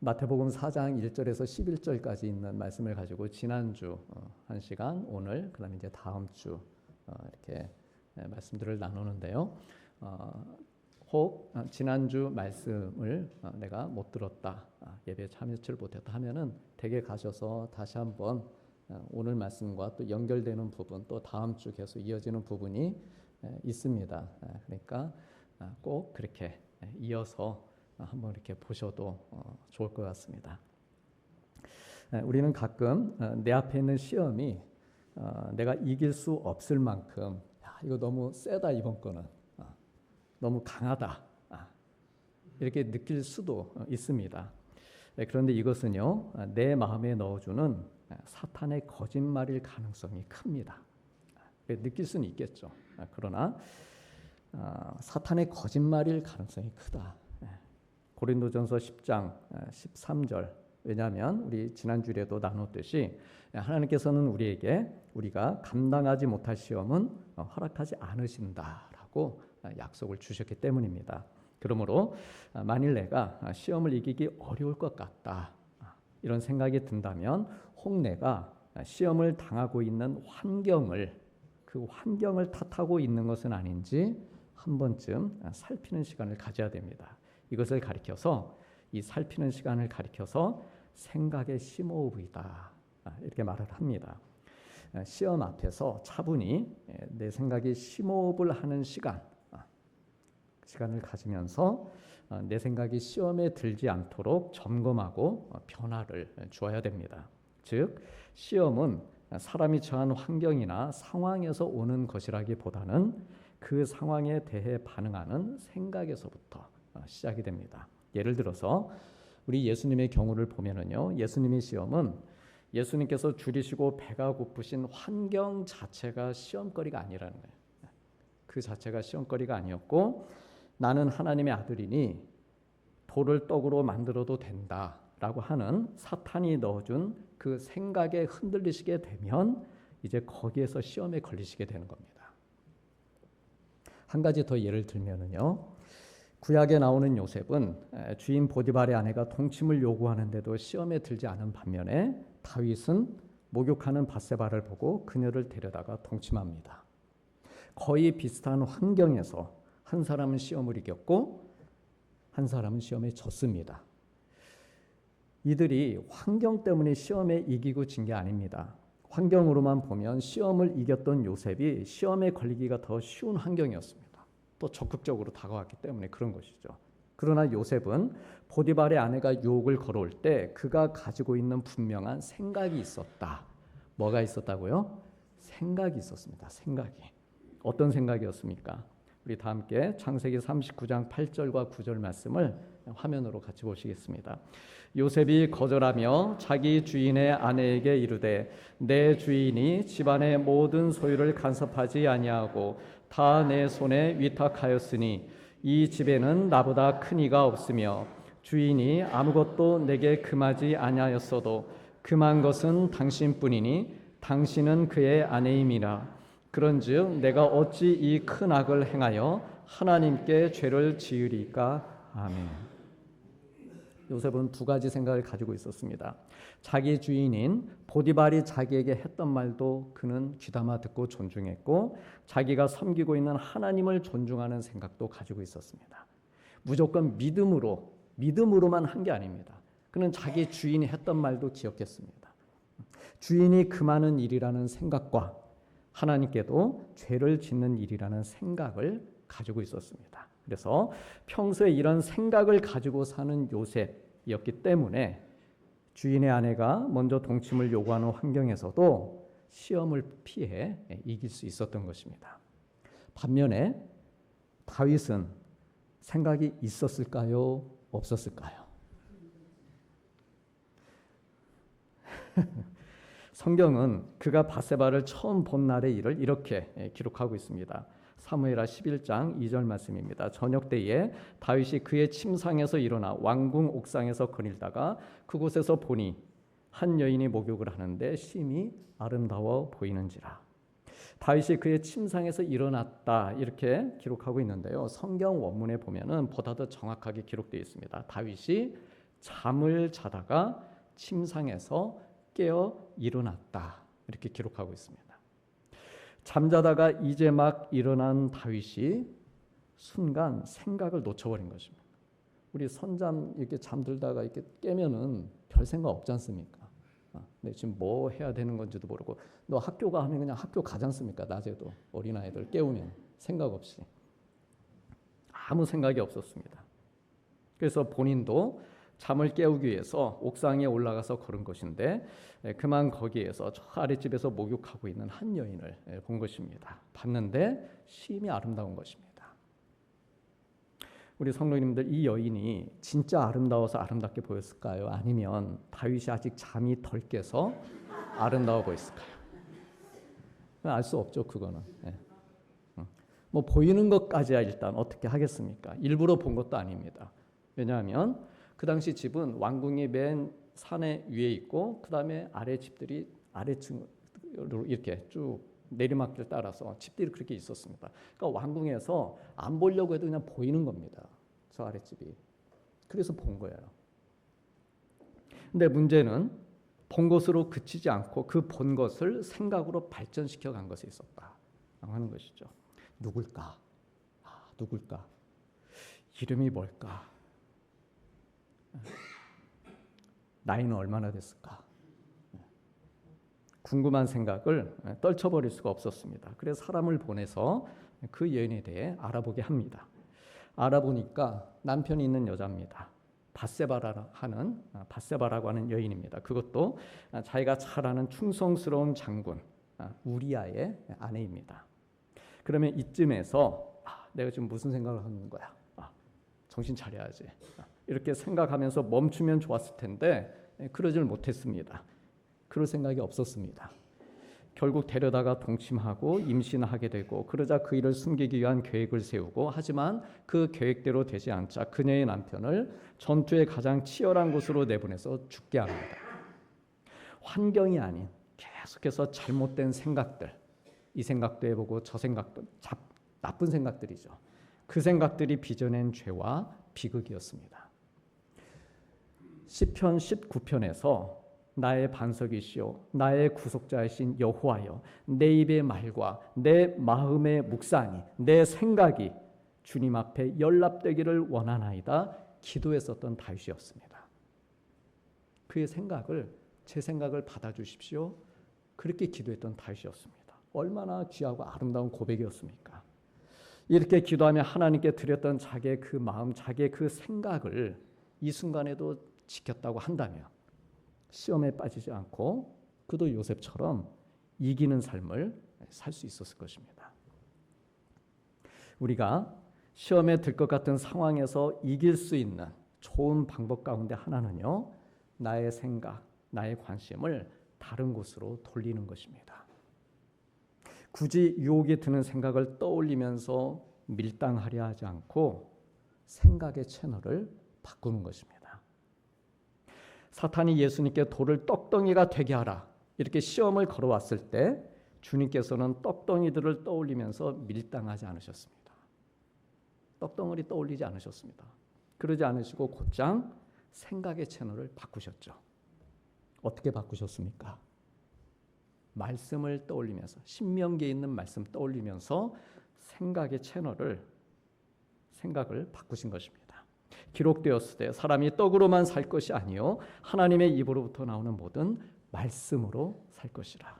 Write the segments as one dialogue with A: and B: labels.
A: 마태복음 4장 1절에서 11절까지 있는 말씀을 가지고 지난주 1시간, 오늘 그다음에 이제 다음 주 이렇게 말씀들을 나누는데요. 혹 지난주 말씀을 내가 못 들었다, 예배에 참여를 못했다 하면은 댁에 가셔서 다시 한번 오늘 말씀과 또 연결되는 부분, 또 다음 주 계속 이어지는 부분이 있습니다. 그러니까 꼭 그렇게 이어서 한번 이렇게 보셔도 좋을 것 같습니다. 우리는 가끔 내 앞에 있는 시험이 내가 이길 수 없을 만큼 이거 너무 세다, 이번 거는 너무 강하다, 이렇게 느낄 수도 있습니다. 그런데 이것은요, 내 마음에 넣어주는 사탄의 거짓말일 가능성이 큽니다. 느낄 수는 있겠죠. 그러나 사탄의 거짓말일 가능성이 크다. 고린도전서 10장 13절, 왜냐하면 우리 지난주에도 나눴듯이 하나님께서는 우리에게 우리가 감당하지 못할 시험은 허락하지 않으신다라고 약속을 주셨기 때문입니다. 그러므로 만일 내가 시험을 이기기 어려울 것 같다, 이런 생각이 든다면 혹 내가 시험을 당하고 있는 그 환경을 탓하고 있는 것은 아닌지 한 번쯤 살피는 시간을 가져야 됩니다. 이것을 가리켜서, 이 살피는 시간을 가리켜서 생각의 심호흡이다, 이렇게 말을 합니다. 시험 앞에서 차분히 내 생각이 심호흡을 하는 시간을 가지면서 내 생각이 시험에 들지 않도록 점검하고 변화를 주어야 됩니다. 즉, 시험은 사람이 처한 환경이나 상황에서 오는 것이라기보다는 그 상황에 대해 반응하는 생각에서부터 시작이 됩니다. 예를 들어서 우리 예수님의 경우를 보면은요, 예수님의 시험은 예수님께서 줄이시고 배가 고프신 환경 자체가 시험거리가 아니라는 거예요. 그 자체가 시험거리가 아니었고, 나는 하나님의 아들이니 돌을 떡으로 만들어도 된다라고 하는 사탄이 넣어준 그 생각에 흔들리시게 되면 이제 거기에서 시험에 걸리시게 되는 겁니다. 한 가지 더 예를 들면은요, 구약에 나오는 요셉은 주인 보디발의 아내가 동침을 요구하는데도 시험에 들지 않은 반면에 다윗은 목욕하는 밧세바를 보고 그녀를 데려다가 동침합니다. 거의 비슷한 환경에서 한 사람은 시험을 이겼고 한 사람은 시험에 졌습니다. 이들이 환경 때문에 시험에 이기고 진 게 아닙니다. 환경으로만 보면 시험을 이겼던 요셉이 시험에 걸리기가 더 쉬운 환경이었습니다. 또 적극적으로 다가왔기 때문에 그런 것이죠. 그러나 요셉은 보디발의 아내가 유혹을 걸어올 때 그가 가지고 있는 분명한 생각이 있었다. 뭐가 있었다고요? 생각이 있었습니다. 생각이. 어떤 생각이었습니까? 우리 다 함께 창세기 39장 8절과 9절 말씀을 화면으로 같이 보시겠습니다. 요셉이 거절하며 자기 주인의 아내에게 이르되, 내 주인이 집안의 모든 소유를 간섭하지 아니하고 다 내 손에 위탁하였으니 이 집에는 나보다 큰 이가 없으며 주인이 아무것도 내게 금하지 아니하였어도 금한 것은 당신뿐이니 당신은 그의 아내임이라. 그런즉 내가 어찌 이 큰 악을 행하여 하나님께 죄를 지으리까. 아멘. 요셉은 두 가지 생각을 가지고 있었습니다. 자기 주인인 보디발이 자기에게 했던 말도 그는 귀담아 듣고 존중했고, 자기가 섬기고 있는 하나님을 존중하는 생각도 가지고 있었습니다. 무조건 믿음으로만 한 게 아닙니다. 그는 자기 주인이 했던 말도 기억했습니다. 주인이 금하는 일이라는 생각과 하나님께도 죄를 짓는 일이라는 생각을 가지고 있었습니다. 그래서 평소에 이런 생각을 가지고 사는 요셉이었기 때문에 주인의 아내가 먼저 동침을 요구하는 환경에서도 시험을 피해 이길 수 있었던 것입니다. 반면에 다윗은 생각이 있었을까요? 없었을까요? 성경은 그가 밧세바를 처음 본 날의 일을 이렇게 기록하고 있습니다. 사무엘하 11장 2절 말씀입니다. 저녁 때에 다윗이 그의 침상에서 일어나 왕궁 옥상에서 거닐다가 그곳에서 보니 한 여인이 목욕을 하는데 심히 아름다워 보이는지라. 다윗이 그의 침상에서 일어났다, 이렇게 기록하고 있는데요. 성경 원문에 보면은 보다 더 정확하게 기록되어 있습니다. 다윗이 잠을 자다가 침상에서 깨어 일어났다. 이렇게 기록하고 있습니다. 잠자다가 이제 막 일어난 다윗이 순간 생각을 놓쳐버린 것입니다. 우리 선잠 이렇게 잠들다가 이렇게 깨면은 별 생각 없지 않습니까? 내 지금 뭐 해야 되는 건지도 모르고, 너 학교 가 하면 그냥 학교 가지 않습니까? 낮에도 어린아이들 깨우면 생각 없이. 아무 생각이 없었습니다. 그래서 본인도 잠을 깨우기 위해서 옥상에 올라가서 걸은 것인데, 그만 거기에서 저 아랫집에서 목욕하고 있는 한 여인을 본 것입니다. 봤는데 심히 아름다운 것입니다. 우리 성도님들, 이 여인이 진짜 아름다워서 아름답게 보였을까요? 아니면 다윗이 아직 잠이 덜 깨서 아름다워 보였을까요? 알 수 없죠, 그거는. 뭐 보이는 것까지야 일단 어떻게 하겠습니까? 일부러 본 것도 아닙니다. 왜냐하면 그 당시 집은 왕궁이 맨 산에 위에 있고, 그 다음에 아래 집들이 아래층으로 이렇게 쭉 내리막길 따라서 집들이 그렇게 있었습니다. 그러니까 왕궁에서 안 보려고 해도 그냥 보이는 겁니다. 저 아랫집이. 그래서 본 거예요. 근데 문제는 본 것으로 그치지 않고 그 본 것을 생각으로 발전시켜 간 것이 있었다 하는 것이죠. 누굴까? 누굴까? 이름이 뭘까? 나이는 얼마나 됐을까? 궁금한 생각을 떨쳐버릴 수가 없었습니다. 그래서 사람을 보내서 그 여인에 대해 알아보게 합니다. 알아보니까 남편이 있는 여자입니다. 바세바라고 하는 여인입니다. 그것도 자기가 잘 아는 충성스러운 장군 우리아의 아내입니다. 그러면 이쯤에서 내가 지금 무슨 생각을 하는 거야? 정신 차려야지. 이렇게 생각하면서 멈추면 좋았을 텐데 그러질 못했습니다. 그럴 생각이 없었습니다. 결국 데려다가 동침하고 임신하게 되고, 그러자 그 일을 숨기기 위한 계획을 세우고, 하지만 그 계획대로 되지 않자 그녀의 남편을 전투의 가장 치열한 곳으로 내보내서 죽게 합니다. 환경이 아닌 계속해서 잘못된 생각들, 이 생각도 해보고 저 생각도 나쁜 생각들이죠. 그 생각들이 빚어낸 죄와 비극이었습니다. 시편 19편에서 나의 반석이시오 나의 구속자이신 여호와여, 내 입의 말과 내 마음의 묵상이, 내 생각이 주님 앞에 연락되기를 원하나이다 기도했었던 다윗이었습니다. 그의 생각을, 제 생각을 받아주십시오, 그렇게 기도했던 다윗이었습니다. 얼마나 귀하고 아름다운 고백이었습니까? 이렇게 기도하며 하나님께 드렸던 자기의 그 마음, 자기의 그 생각을 이 순간에도 지켰다고 한다면 시험에 빠지지 않고 그도 요셉처럼 이기는 삶을 살 수 있었을 것입니다. 우리가 시험에 들 것 같은 상황에서 이길 수 있는 좋은 방법 가운데 하나는요, 나의 생각, 나의 관심을 다른 곳으로 돌리는 것입니다. 굳이 유혹이 드는 생각을 떠올리면서 밀당하려 하지 않고 생각의 채널을 바꾸는 것입니다. 사탄이 예수님께 돌을 떡덩이가 되게 하라 이렇게 시험을 걸어왔을 때 주님께서는 떡덩이들을 떠올리면서 밀당하지 않으셨습니다. 떡덩이를 떠올리지 않으셨습니다. 그러지 않으시고 곧장 생각의 채널을 바꾸셨죠. 어떻게 바꾸셨습니까? 말씀을 떠올리면서, 신명기에 있는 말씀 떠올리면서 생각의 채널을, 생각을 바꾸신 것입니다. 기록되었으되 사람이 떡으로만 살 것이 아니요 하나님의 입으로부터 나오는 모든 말씀으로 살 것이라.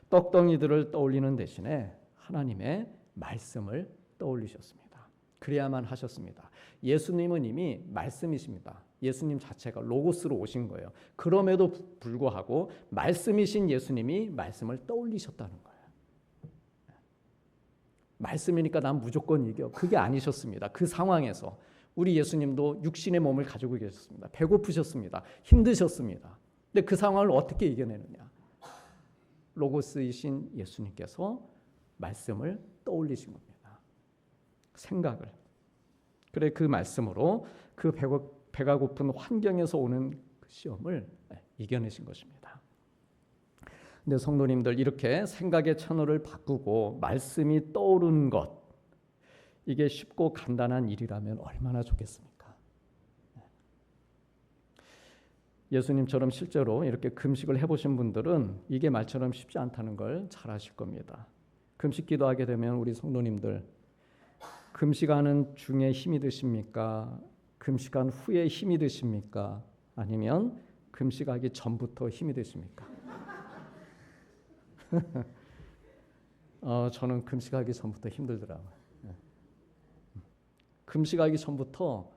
A: 떡덩이들을 떠올리는 대신에 하나님의 말씀을 떠올리셨습니다. 그래야만 하셨습니다. 예수님은 이미 말씀이십니다. 예수님 자체가 로고스로 오신 거예요. 그럼에도 불구하고 말씀이신 예수님이 말씀을 떠올리셨다는 거예요. 말씀이니까 난 무조건 이겨. 그게 아니셨습니다. 그 상황에서 우리 예수님도 육신의 몸을 가지고 계셨습니다. 배고프셨습니다. 힘드셨습니다. 근데 그 상황을 어떻게 이겨내느냐? 로고스이신 예수님께서 말씀을 떠올리신 겁니다. 생각을. 그래 그 말씀으로 그 배가 고픈 환경에서 오는 그 시험을 이겨내신 것입니다. 근데 성도님들, 이렇게 생각의 채널을 바꾸고 말씀이 떠오르는 것, 이게 쉽고 간단한 일이라면 얼마나 좋겠습니까? 예수님처럼 실제로 이렇게 금식을 해보신 분들은 이게 말처럼 쉽지 않다는 걸 잘 아실 겁니다. 금식 기도하게 되면 우리 성도님들 금식하는 중에 힘이 드십니까? 금식한 후에 힘이 드십니까? 아니면 금식하기 전부터 힘이 드십니까? 저는 금식하기 전부터 힘들더라고요. 금식하기 전부터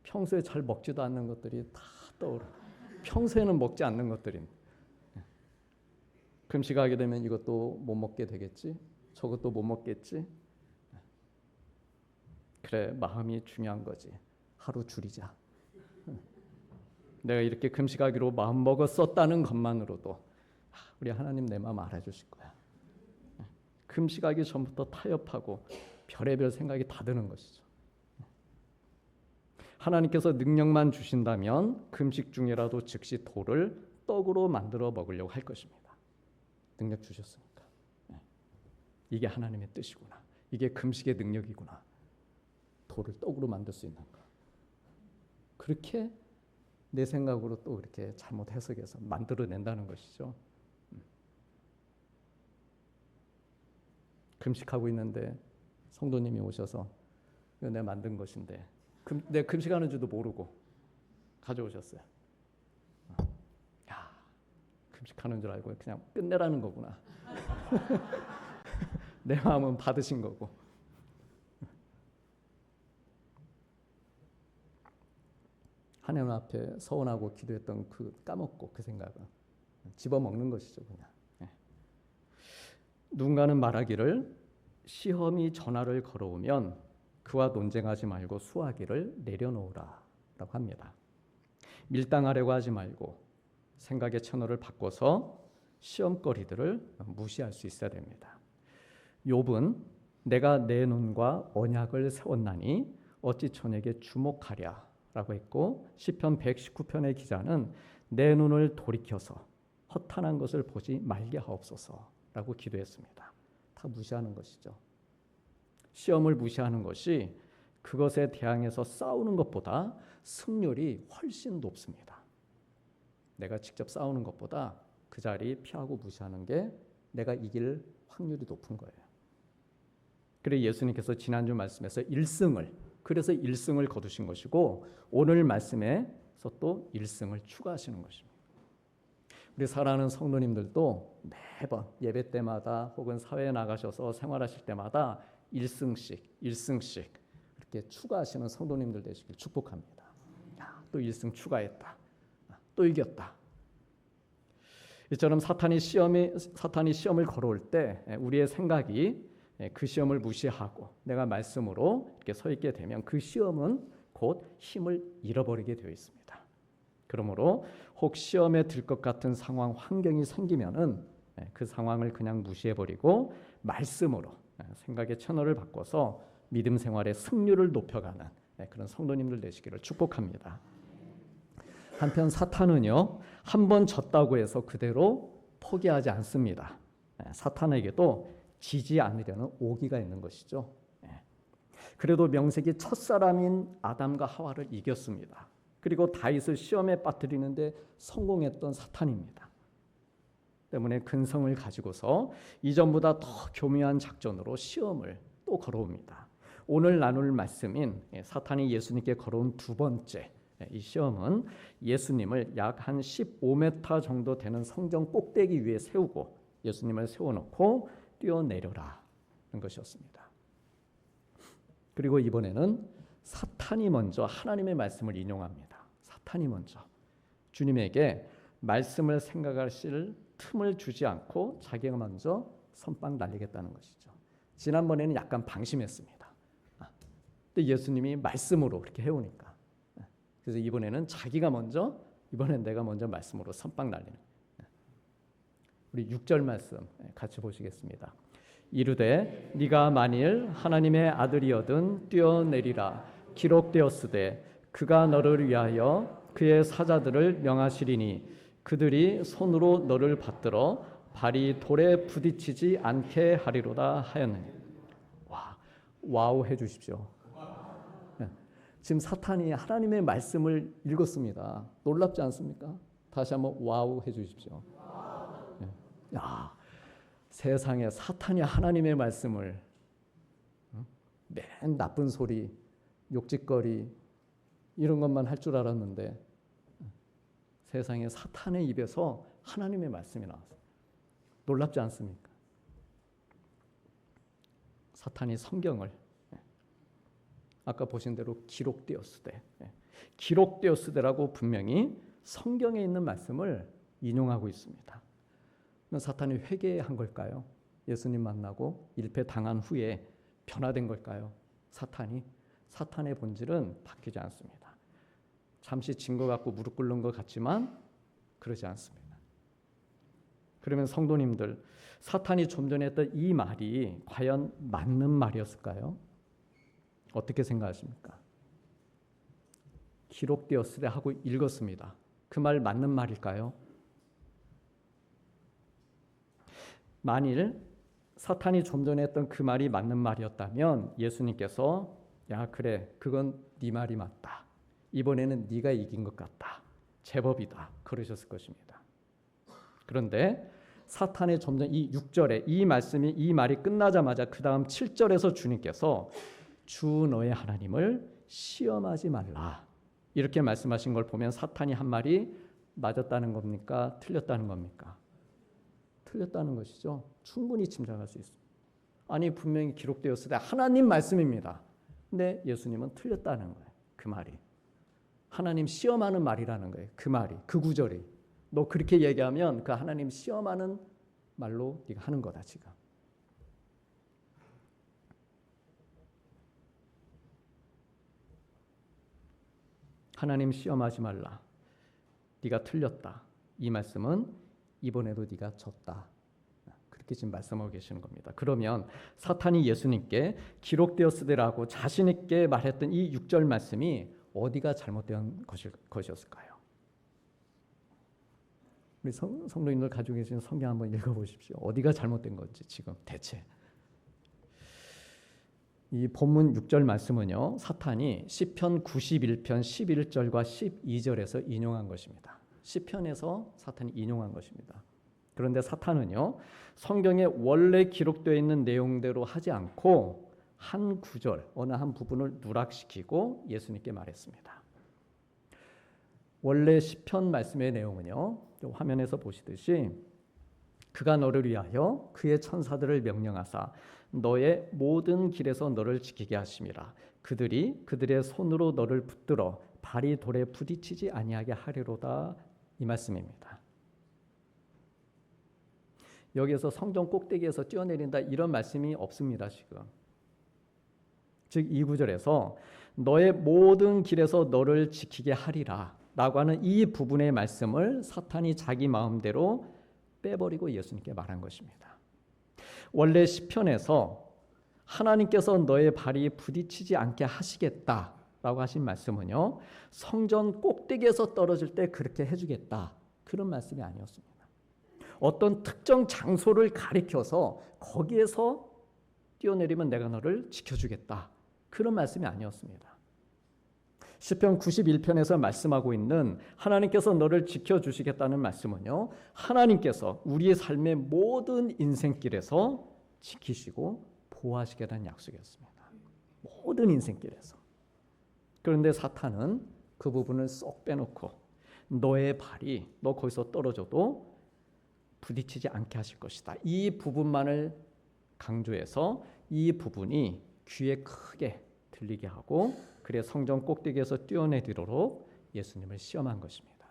A: 평소에 잘 먹지도 않는 것들이 다 떠오르. 평소에는 먹지 않는 것들이. 금식하게 되면 이것도 못 먹게 되겠지. 저것도 못 먹겠지. 그래, 마음이 중요한 거지. 하루 줄이자. 내가 이렇게 금식하기로 마음 먹었었다는 것만으로도 우리 하나님 내 마음 알아주실 거야. 금식하기 전부터 타협하고 별의별 생각이 다 드는 것이죠. 하나님께서 능력만 주신다면 금식 중이라도 즉시 돌을 떡으로 만들어 먹으려고 할 것입니다. 능력 주셨으니까. 이게 하나님의 뜻이구나. 이게 금식의 능력이구나. 돌을 떡으로 만들 수 있는 거. 그렇게 내 생각으로 또 이렇게 잘못 해석해서 만들어낸다는 것이죠. 금식하고 있는데 성도님이 오셔서 이거 내가 만든 것인데 내가 금식하는 줄도 모르고 가져오셨어요. 야, 금식하는 줄 알고 그냥 끝내라는 거구나. 내 마음은 받으신 거고. 하나님 앞에 서원하고 기도했던 그 까먹고 그 생각은 집어먹는 것이죠, 그냥. 누군가는 말하기를 시험이 전화를 걸어오면 그와 논쟁하지 말고 수화기를 내려놓으라 라고 합니다. 밀당하려고 하지 말고 생각의 채널을 바꿔서 시험거리들을 무시할 수 있어야 됩니다. 욥은 내가 내 눈과 언약을 세웠나니 어찌 저에게 주목하랴 라고 했고 시편 119편의 기자는 내 눈을 돌이켜서 허탄한 것을 보지 말게 하옵소서 라고 기도했습니다. 다 무시하는 것이죠. 시험을 무시하는 것이 그것에 대항해서 싸우는 것보다 승률이 훨씬 높습니다. 내가 직접 싸우는 것보다 그 자리 피하고 무시하는 게 내가 이길 확률이 높은 거예요. 그래서 예수님께서 지난주 말씀에서 1승을 그래서 1승을 거두신 것이고 오늘 말씀에서 또 1승을 추가하시는 것입니다. 우리 사랑하는 성도님들도 매번 예배 때마다 혹은 사회에 나가셔서 생활하실 때마다 1승씩 이렇게 추가하시는 성도님들 되시길 축복합니다. 또 1승 추가했다. 또 이겼다. 이처럼 사탄이 시험을 걸어올 때 우리의 생각이 그 시험을 무시하고 내가 말씀으로 이렇게 서 있게 되면 그 시험은 곧 힘을 잃어버리게 되어 있습니다. 그러므로 혹 시험에 들 것 같은 상황, 환경이 생기면은 그 상황을 그냥 무시해버리고 말씀으로 생각의 채널을 바꿔서 믿음 생활의 승률을 높여가는 그런 성도님들 되시기를 축복합니다. 한편 사탄은요, 한 번 졌다고 해서 그대로 포기하지 않습니다. 사탄에게도 지지 않으려는 오기가 있는 것이죠. 그래도 명색이 첫사람인 아담과 하와를 이겼습니다. 그리고 다윗을 시험에 빠뜨리는데 성공했던 사탄입니다. 때문에 근성을 가지고서 이전보다 더 교묘한 작전으로 시험을 또 걸어옵니다. 오늘 나눌 말씀인 사탄이 예수님께 걸어온 두 번째 이 시험은 예수님을 약 한 15m 정도 되는 성전 꼭대기 위에 세우고 예수님을 세워놓고 뛰어내려라는 것이었습니다. 그리고 이번에는 사탄이 먼저 하나님의 말씀을 인용합니다. 사탄이 먼저 주님에게 말씀을 생각하실 틈을 주지 않고 자기가 먼저 선빵 날리겠다는 것이죠. 지난번에는 약간 방심했습니다. 근데 예수님이 말씀으로 그렇게 해오니까 그래서 이번에는 자기가 먼저 이번엔 내가 먼저 말씀으로 선빵 날리는 우리 6절 말씀 같이 보시겠습니다. 이르되 네가 만일 하나님의 아들이어든 뛰어내리라 기록되었으되 그가 너를 위하여 그의 사자들을 명하시리니 그들이 손으로 너를 받들어 발이 돌에 부딪히지 않게 하리로다 하였느니. 와우 해주십시오. 지금 사탄이 하나님의 말씀을 읽었습니다. 놀랍지 않습니까? 다시 한번 와우 해주십시오. 야, 세상에 사탄이 하나님의 말씀을 맨 나쁜 소리, 욕짓거리 이런 것만 할 줄 알았는데 세상에 사탄의 입에서 하나님의 말씀이 나왔어요. 놀랍지 않습니까? 사탄이 성경을 아까 보신 대로 기록되었으되, 기록되었으되라고 분명히 성경에 있는 말씀을 인용하고 있습니다. 사탄이 회개한 걸까요? 예수님 만나고 일패 당한 후에 변화된 걸까요? 사탄의 본질은 바뀌지 않습니다. 잠시 진 것 같고 무릎 꿇는 것 같지만 그러지 않습니다. 그러면 성도님들, 사탄이 좀 전에 했던 이 말이 과연 맞는 말이었을까요? 어떻게 생각하십니까? 기록되었으되 하고 읽었습니다. 그 말 맞는 말일까요? 만일 사탄이 좀 전에 했던 그 말이 맞는 말이었다면 예수님께서 야 그래 그건 네 말이 맞다. 이번에는 네가 이긴 것 같다. 제법이다. 그러셨을 것입니다. 그런데 사탄의 좀 전 이 6절에 이 말이 끝나자마자 그 다음 7절에서 주님께서 주 너의 하나님을 시험하지 말라. 이렇게 말씀하신 걸 보면 사탄이 한 말이 맞았다는 겁니까? 틀렸다는 겁니까? 틀렸다는 것이죠. 충분히 짐작할 수 있습니다. 아니 분명히 기록되었을 때 하나님 말씀입니다. 근데 예수님은 틀렸다는 거예요. 그 말이. 하나님 시험하는 말이라는 거예요. 그 말이. 그 구절이. 너 그렇게 얘기하면 그 하나님 시험하는 말로 네가 하는 거다 지금. 하나님 시험하지 말라. 네가 틀렸다. 이 말씀은 이번에도 네가 졌다. 그렇게 지금 말씀하고 계시는 겁니다. 그러면 사탄이 예수님께 기록되었으되라고 자신 있게 말했던 이 6절 말씀이 어디가 잘못된 것이었을까요? 우리 성도님들 가지고 계신 성경 한번 읽어보십시오. 어디가 잘못된 건지 지금 대체. 이 본문 6절 말씀은요. 사탄이 시편 91편 11절과 12절에서 인용한 것입니다. 시편에서 사탄이 인용한 것입니다. 그런데 사탄은요. 성경에 원래 기록되어 있는 내용대로 하지 않고 한 구절, 어느 한 부분을 누락시키고 예수님께 말했습니다. 원래 시편 말씀의 내용은요. 화면에서 보시듯이 그가 너를 위하여 그의 천사들을 명령하사 너의 모든 길에서 너를 지키게 하심이라. 그들이 그들의 손으로 너를 붙들어 발이 돌에 부딪히지 아니하게 하리로다. 이 말씀입니다. 여기에서 성전 꼭대기에서 뛰어내린다 이런 말씀이 없습니다. 지금. 즉 이 구절에서 너의 모든 길에서 너를 지키게 하리라 라고 하는 이 부분의 말씀을 사탄이 자기 마음대로 빼버리고 예수님께 말한 것입니다. 원래 시편에서 하나님께서 너의 발이 부딪히지 않게 하시겠다라고 하신 말씀은요. 성전 꼭대기에서 떨어질 때 그렇게 해주겠다. 그런 말씀이 아니었습니다. 어떤 특정 장소를 가리켜서 거기에서 뛰어내리면 내가 너를 지켜주겠다. 그런 말씀이 아니었습니다. 시편 91편에서 말씀하고 있는 하나님께서 너를 지켜주시겠다는 말씀은요. 하나님께서 우리의 삶의 모든 인생길에서 지키시고 보호하시겠다는 약속이었습니다. 모든 인생길에서. 그런데 사탄은 그 부분을 쏙 빼놓고 너의 발이 너 거기서 떨어져도 부딪히지 않게 하실 것이다. 이 부분만을 강조해서 이 부분이 귀에 크게 들리게 하고 그래 성전 꼭대기에서 뛰어내리도록 예수님을 시험한 것입니다.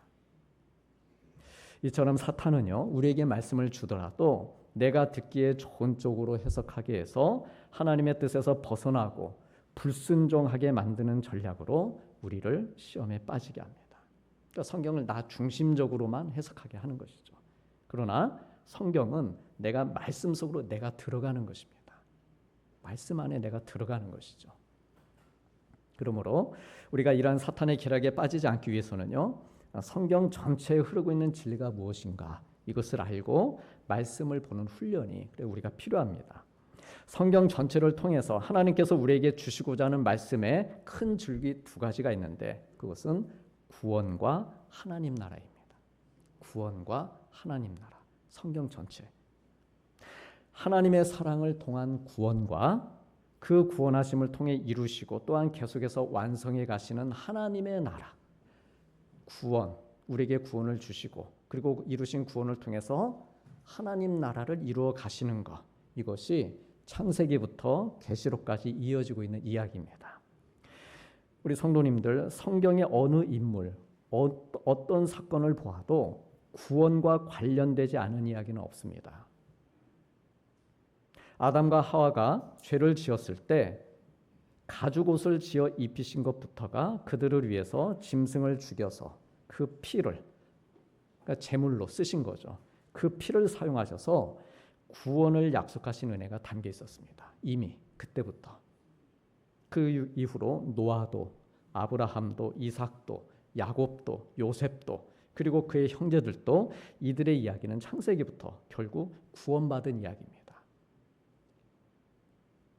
A: 이처럼 사탄은요. 우리에게 말씀을 주더라도 내가 듣기에 좋은 쪽으로 해석하게 해서 하나님의 뜻에서 벗어나고 불순종하게 만드는 전략으로 우리를 시험에 빠지게 합니다. 그러니까 성경을 나 중심적으로만 해석하게 하는 것이죠. 그러나 성경은 내가 말씀 속으로 내가 들어가는 것입니다. 말씀 안에 내가 들어가는 것이죠. 그러므로 우리가 이러한 사탄의 기락에 빠지지 않기 위해서는요. 성경 전체에 흐르고 있는 진리가 무엇인가 이것을 알고 말씀을 보는 훈련이 우리가 필요합니다. 성경 전체를 통해서 하나님께서 우리에게 주시고자 하는 말씀의 큰 줄기 두 가지가 있는데 그것은 구원과 하나님 나라입니다. 구원과 하나님 나라, 성경 전체. 하나님의 사랑을 통한 구원과 그 구원하심을 통해 이루시고 또한 계속해서 완성해 가시는 하나님의 나라, 구원, 우리에게 구원을 주시고 그리고 이루신 구원을 통해서 하나님 나라를 이루어 가시는 것, 이것이 창세기부터 계시록까지 이어지고 있는 이야기입니다. 우리 성도님들, 성경의 어느 인물, 어떤 사건을 보아도 구원과 관련되지 않은 이야기는 없습니다. 아담과 하와가 죄를 지었을 때 가죽옷을 지어 입히신 것부터가 그들을 위해서 짐승을 죽여서 그 피를, 그러니까 제물로 쓰신 거죠. 그 피를 사용하셔서 구원을 약속하신 은혜가 담겨 있었습니다. 이미 그때부터. 그 이후로 노아도, 아브라함도, 이삭도, 야곱도, 요셉도, 그리고 그의 형제들도 이들의 이야기는 창세기부터 결국 구원받은 이야기입니다.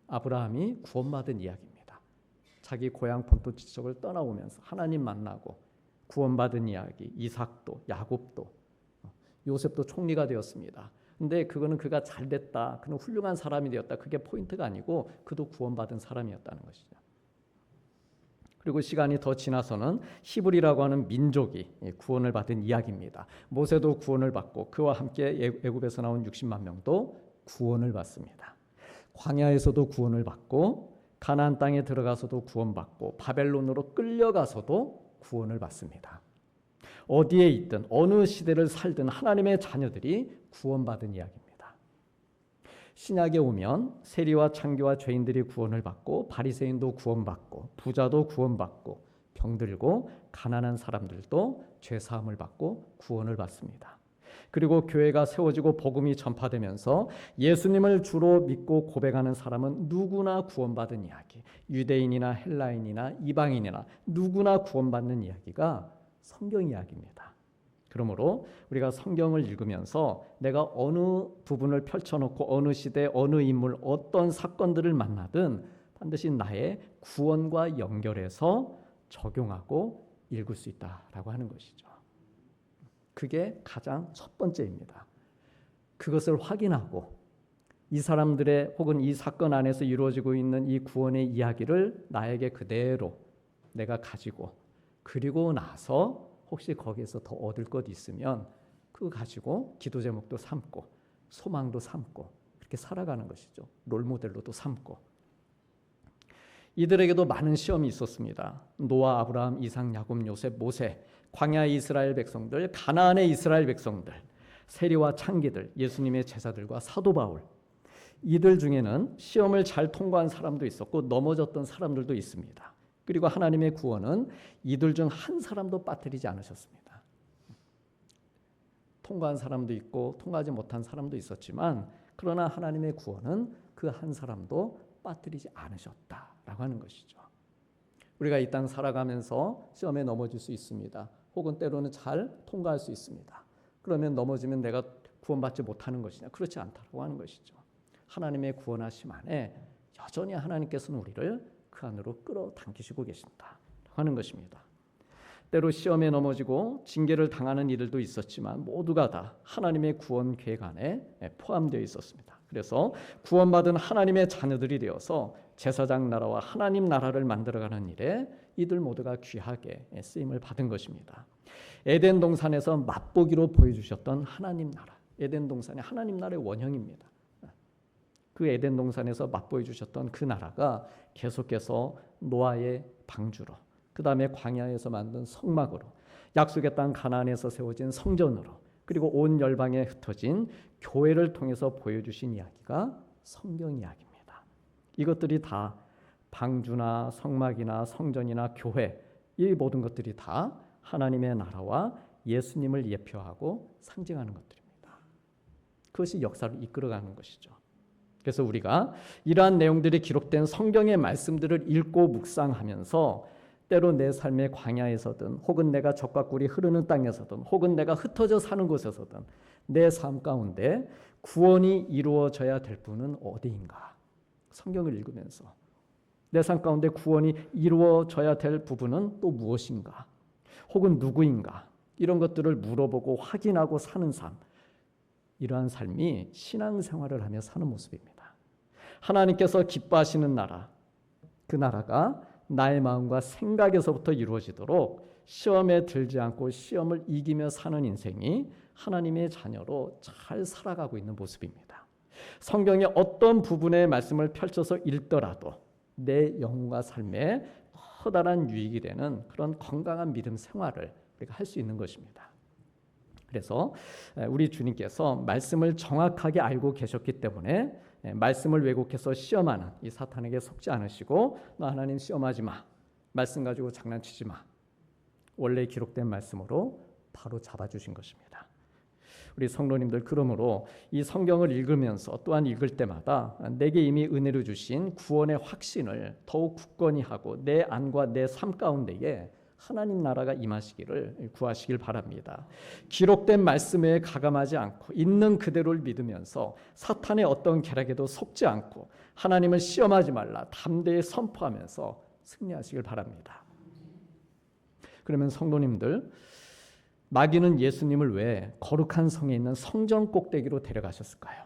A: 아브라함이 구원받은 이야기입니다. 자기 고향 본토 지척을 떠나오면서 하나님 만나고 구원받은 이야기. 이삭도, 야곱도, 요셉도 총리가 되었습니다. 근데 그거는 그가 잘됐다, 그는 훌륭한 사람이 되었다, 그게 포인트가 아니고 그도 구원받은 사람이었다는 것이죠. 그리고 시간이 더 지나서는 히브리라고 하는 민족이 구원을 받은 이야기입니다. 모세도 구원을 받고 그와 함께 애굽에서 나온 60만 명도 구원을 받습니다. 광야에서도 구원을 받고 가나안 땅에 들어가서도 구원받고 바벨론으로 끌려가서도 구원을 받습니다. 어디에 있든 어느 시대를 살든 하나님의 자녀들이 구원받은 이야기입니다. 신약에 오면 세리와 창기와 죄인들이 구원을 받고 바리새인도 구원받고 부자도 구원받고 병들고 가난한 사람들도 죄 사함을 받고 구원을 받습니다. 그리고 교회가 세워지고 복음이 전파되면서 예수님을 주로 믿고 고백하는 사람은 누구나 구원받은 이야기, 유대인이나 헬라인이나 이방인이나 누구나 구원받는 이야기가 성경 이야기입니다. 그러므로 우리가 성경을 읽으면서 내가 어느 부분을 펼쳐놓고 어느 시대, 어느 인물, 어떤 사건들을 만나든 반드시 나의 구원과 연결해서 적용하고 읽을 수 있다라고 하는 것이죠. 그게 가장 첫 번째입니다. 그것을 확인하고 이 사람들의 혹은 이 사건 안에서 이루어지고 있는 이 구원의 이야기를 나에게 그대로 내가 가지고 그리고 나서 혹시 거기에서 더 얻을 것 있으면 그거 가지고 기도 제목도 삼고 소망도 삼고 그렇게 살아가는 것이죠. 롤모델로도 삼고. 이들에게도 많은 시험이 있었습니다. 노아, 아브라함, 이삭, 야곱, 요셉, 모세, 광야 이스라엘 백성들, 가나안의 이스라엘 백성들, 세리와 창기들, 예수님의 제자들과 사도 바울. 이들 중에는 시험을 잘 통과한 사람도 있었고 넘어졌던 사람들도 있습니다. 그리고 하나님의 구원은 이들 중 한 사람도 빠뜨리지 않으셨습니다. 통과한 사람도 있고 통과하지 못한 사람도 있었지만 그러나 하나님의 구원은 그 한 사람도 빠뜨리지 않으셨다라고 하는 것이죠. 우리가 이 땅 살아가면서 시험에 넘어질 수 있습니다. 혹은 때로는 잘 통과할 수 있습니다. 그러면 넘어지면 내가 구원받지 못하는 것이냐? 그렇지 않다고 하는 것이죠. 하나님의 구원하심 안에 여전히 하나님께서는 우리를 그 안으로 끌어당기시고 계신다 하는 것입니다. 때로 시험에 넘어지고 징계를 당하는 이들도 있었지만 모두가 다 하나님의 구원 계획 안에 포함되어 있었습니다. 그래서 구원받은 하나님의 자녀들이 되어서 제사장 나라와 하나님 나라를 만들어가는 일에 이들 모두가 귀하게 쓰임을 받은 것입니다. 에덴 동산에서 맛보기로 보여주셨던 하나님 나라, 에덴 동산이 하나님 나라의 원형입니다. 그 에덴 동산에서 맛보여 주셨던 그 나라가 계속해서 노아의 방주로, 그 다음에 광야에서 만든 성막으로, 약속의 땅 가나안에서 세워진 성전으로, 그리고 온 열방에 흩어진 교회를 통해서 보여주신 이야기가 성경 이야기입니다. 이것들이 다 방주나 성막이나 성전이나 교회, 이 모든 것들이 다 하나님의 나라와 예수님을 예표하고 상징하는 것들입니다. 그것이 역사를 이끌어가는 것이죠. 그래서 우리가 이러한 내용들이 기록된 성경의 말씀들을 읽고 묵상하면서 때로 내 삶의 광야에서든 혹은 내가 적과 꿀이 흐르는 땅에서든 혹은 내가 흩어져 사는 곳에서든 내 삶 가운데 구원이 이루어져야 될 분은 어디인가? 성경을 읽으면서 내 삶 가운데 구원이 이루어져야 될 부분은 또 무엇인가? 혹은 누구인가? 이런 것들을 물어보고 확인하고 사는 삶, 이러한 삶이 신앙생활을 하며 사는 모습입니다. 하나님께서 기뻐하시는 나라, 그 나라가 나의 마음과 생각에서부터 이루어지도록 시험에 들지 않고 시험을 이기며 사는 인생이 하나님의 자녀로 잘 살아가고 있는 모습입니다. 성경의 어떤 부분의 말씀을 펼쳐서 읽더라도 내 영혼과 삶에 커다란 유익이 되는 그런 건강한 믿음 생활을 우리가 할 수 있는 것입니다. 그래서 우리 주님께서 말씀을 정확하게 알고 계셨기 때문에 말씀을 왜곡해서 시험하는 이 사탄에게 속지 않으시고 너 하나님 시험하지 마. 말씀 가지고 장난치지 마. 원래 기록된 말씀으로 바로 잡아주신 것입니다. 우리 성도님들 그러므로 이 성경을 읽으면서 또한 읽을 때마다 내게 이미 은혜로 주신 구원의 확신을 더욱 굳건히 하고 내 안과 내 삶 가운데에 하나님 나라가 임하시기를 구하시길 바랍니다. 기록된 말씀에 가감하지 않고 있는 그대로를 믿으면서 사탄의 어떤 계략에도 속지 않고 하나님을 시험하지 말라 담대히 선포하면서 승리하시길 바랍니다. 그러면 성도님들, 마귀는 예수님을 왜 거룩한 성에 있는 성전 꼭대기로 데려가셨을까요?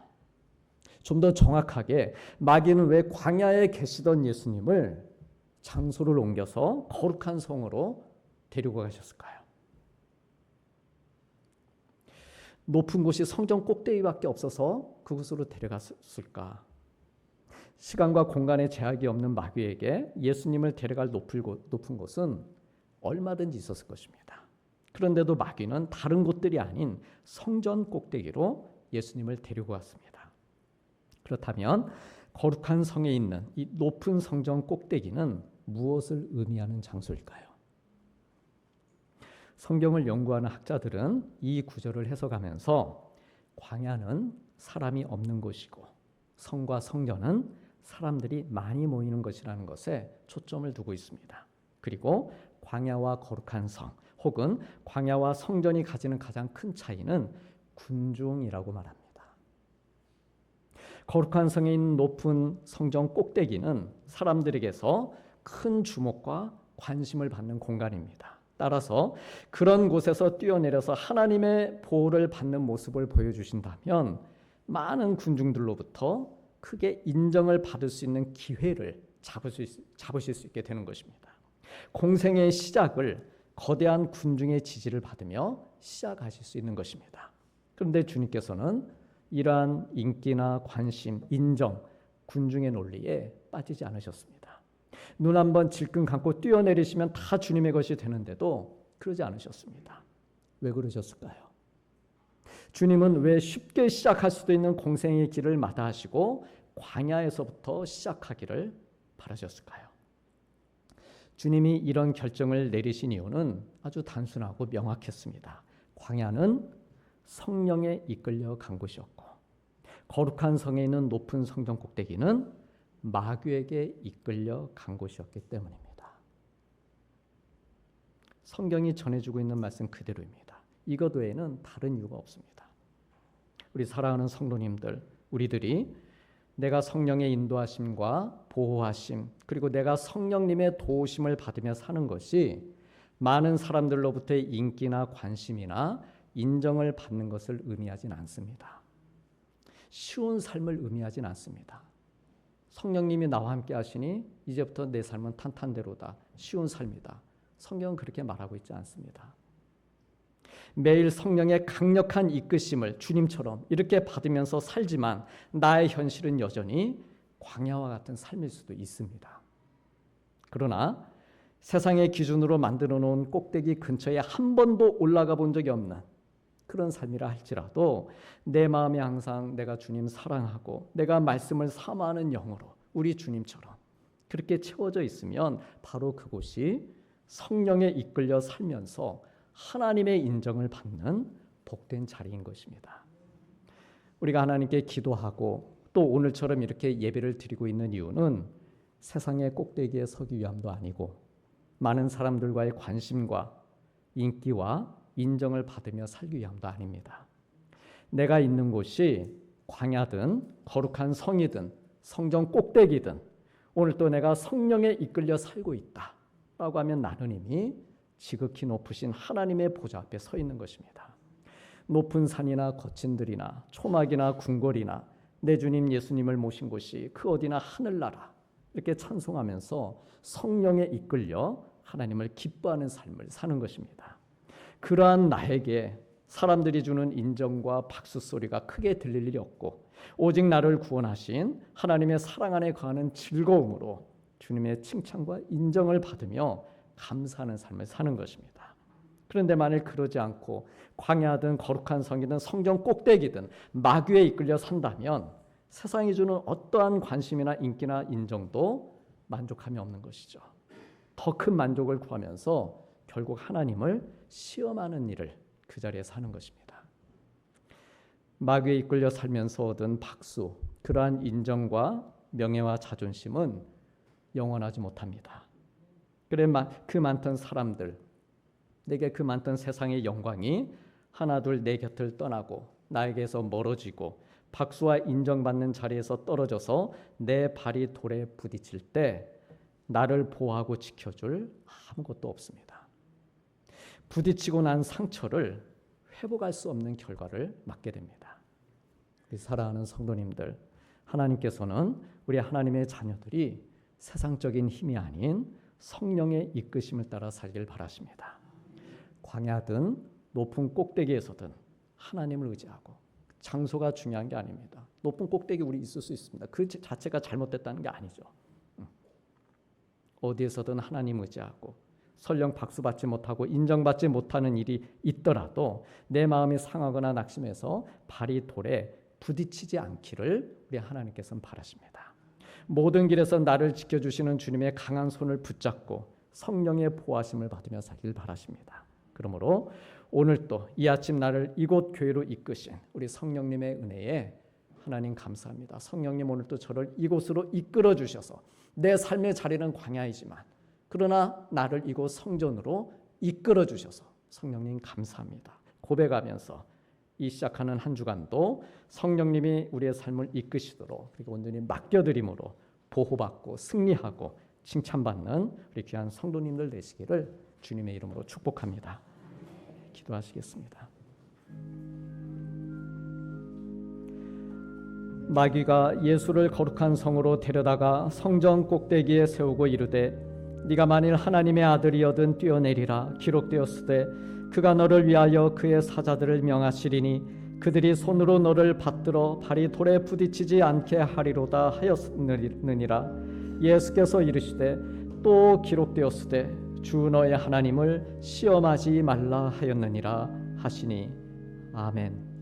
A: 좀 더 정확하게 마귀는 왜 광야에 계시던 예수님을 장소를 옮겨서 거룩한 성으로 데리고 가셨을까요? 높은 곳이 성전 꼭대기밖에 없어서 그곳으로 데려갔을까? 시간과 공간의 제약이 없는 마귀에게 예수님을 데려갈 높은 곳은 얼마든지 있었을 것입니다. 그런데도 마귀는 다른 곳들이 아닌 성전 꼭대기로 예수님을 데리고 갔습니다. 그렇다면 거룩한 성에 있는 이 높은 성전 꼭대기는 무엇을 의미하는 장소일까요? 성경을 연구하는 학자들은 이 구절을 해석하면서 광야는 사람이 없는 곳이고 성과 성전은 사람들이 많이 모이는 것이라는 것에 초점을 두고 있습니다. 그리고 광야와 거룩한 성 혹은 광야와 성전이 가지는 가장 큰 차이는 군중이라고 말합니다. 거룩한 성에 있는 높은 성전 꼭대기는 사람들에게서 큰 주목과 관심을 받는 공간입니다. 따라서 그런 곳에서 뛰어내려서 하나님의 보호를 받는 모습을 보여주신다면 많은 군중들로부터 크게 인정을 받을 수 있는 기회를 잡으실 수 있게 되는 것입니다. 공생의 시작을 거대한 군중의 지지를 받으며 시작하실 수 있는 것입니다. 그런데 주님께서는 이러한 인기나 관심, 인정, 군중의 논리에 빠지지 않으셨습니다. 눈 한번 질끈 감고 뛰어내리시면 다 주님의 것이 되는데도 그러지 않으셨습니다. 왜 그러셨을까요? 주님은 왜 쉽게 시작할 수도 있는 공생의 길을 마다하시고 광야에서부터 시작하기를 바라셨을까요? 주님이 이런 결정을 내리신 이유는 아주 단순하고 명확했습니다. 광야는 성령에 이끌려 간 곳이었고 거룩한 성에 있는 높은 성전 꼭대기는 마귀에게 이끌려 간 곳이었기 때문입니다. 성경이 전해주고 있는 말씀 그대로입니다. 이것 외에는 다른 이유가 없습니다. 우리 사랑하는 성도님들, 우리들이 내가 성령의 인도하심과 보호하심 그리고 내가 성령님의 도우심을 받으며 사는 것이 많은 사람들로부터의 인기나 관심이나 인정을 받는 것을 의미하진 않습니다. 쉬운 삶을 의미하진 않습니다. 성령님이 나와 함께 하시니 이제부터 내 삶은 탄탄대로다. 쉬운 삶이다. 성경은 그렇게 말하고 있지 않습니다. 매일 성령의 강력한 이끄심을 주님처럼 이렇게 받으면서 살지만 나의 현실은 여전히 광야와 같은 삶일 수도 있습니다. 그러나 세상의 기준으로 만들어 놓은 꼭대기 근처에 한 번도 올라가 본 적이 없는 그런 삶이라 할지라도 내 마음이 항상 내가 주님 사랑하고 내가 말씀을 사모하는 영으로 우리 주님처럼 그렇게 채워져 있으면 바로 그곳이 성령에 이끌려 살면서 하나님의 인정을 받는 복된 자리인 것입니다. 우리가 하나님께 기도하고 또 오늘처럼 이렇게 예배를 드리고 있는 이유는 세상의 꼭대기에 서기 위함도 아니고 많은 사람들과의 관심과 인기와 인정을 받으며 살기 위함도 아닙니다. 내가 있는 곳이 광야든 거룩한 성이든 성전 꼭대기든 오늘 또 내가 성령에 이끌려 살고 있다라고 하면 나는 이미 지극히 높으신 하나님의 보좌 앞에 서 있는 것입니다. 높은 산이나 거친 들이나 초막이나 궁궐이나 내 주님 예수님을 모신 곳이 그 어디나 하늘나라, 이렇게 찬송하면서 성령에 이끌려 하나님을 기뻐하는 삶을 사는 것입니다. 그러한 나에게 사람들이 주는 인정과 박수 소리가 크게 들릴 일이 없고, 오직 나를 구원하신 하나님의 사랑 안에 거하는 즐거움으로 주님의 칭찬과 인정을 받으며 감사하는 삶을 사는 것입니다. 그런데 만일 그러지 않고 광야든 거룩한 성이든 성전 꼭대기든 마귀에 이끌려 산다면 세상이 주는 어떠한 관심이나 인기나 인정도 만족함이 없는 것이죠. 더 큰 만족을 구하면서 결국 하나님을 시험하는 일을 그 자리에 사는 것입니다. 마귀에 이끌려 살면서 얻은 박수, 그러한 인정과 명예와 자존심은 영원하지 못합니다. 그래 그 많던 사람들, 내게 그 많던 세상의 영광이 하나둘 내 곁을 떠나고 나에게서 멀어지고 박수와 인정받는 자리에서 떨어져서 내 발이 돌에 부딪힐 때 나를 보호하고 지켜줄 아무것도 없습니다. 부딪히고 난 상처를 회복할 수 없는 결과를 맞게 됩니다. 우리 사랑하는 성도님들, 하나님께서는 우리 하나님의 자녀들이 세상적인 힘이 아닌 성령의 이끄심을 따라 살길 바라십니다. 광야든 높은 꼭대기에서든 하나님을 의지하고, 장소가 중요한 게 아닙니다. 높은 꼭대기 우리 있을 수 있습니다. 그 자체가 잘못됐다는 게 아니죠. 어디에서든 하나님 의지하고, 설령 박수받지 못하고 인정받지 못하는 일이 있더라도 내 마음이 상하거나 낙심해서 발이 돌에 부딪히지 않기를 우리 하나님께서는 바라십니다. 모든 길에서 나를 지켜주시는 주님의 강한 손을 붙잡고 성령의 보호하심을 받으며 살길 바라십니다. 그러므로 오늘 또 이 아침 나를 이곳 교회로 이끄신 우리 성령님의 은혜에 하나님 감사합니다. 성령님, 오늘 또 저를 이곳으로 이끌어 주셔서 내 삶의 자리는 광야이지만 그러나 나를 이곳 성전으로 이끌어 주셔서 성령님 감사합니다. 고백하면서 이 시작하는 한 주간도 성령님이 우리의 삶을 이끄시도록, 그리고 온전히 맡겨드림으로 보호받고 승리하고 칭찬받는 우리 귀한 성도님들 되시기를 주님의 이름으로 축복합니다. 기도하시겠습니다. 마귀가 예수를 거룩한 성으로 데려다가 성전 꼭대기에 세우고 이르되 네가 만일 하나님의 아들이여든 뛰어내리라. 기록되었으되 그가 너를 위하여 그의 사자들을 명하시리니 그들이 손으로 너를 받들어 발이 돌에 부딪히지 않게 하리로다 하였느니라. 예수께서 이르시되 또 기록되었으되 주 너의 하나님을 시험하지 말라 하였느니라 하시니. 아멘.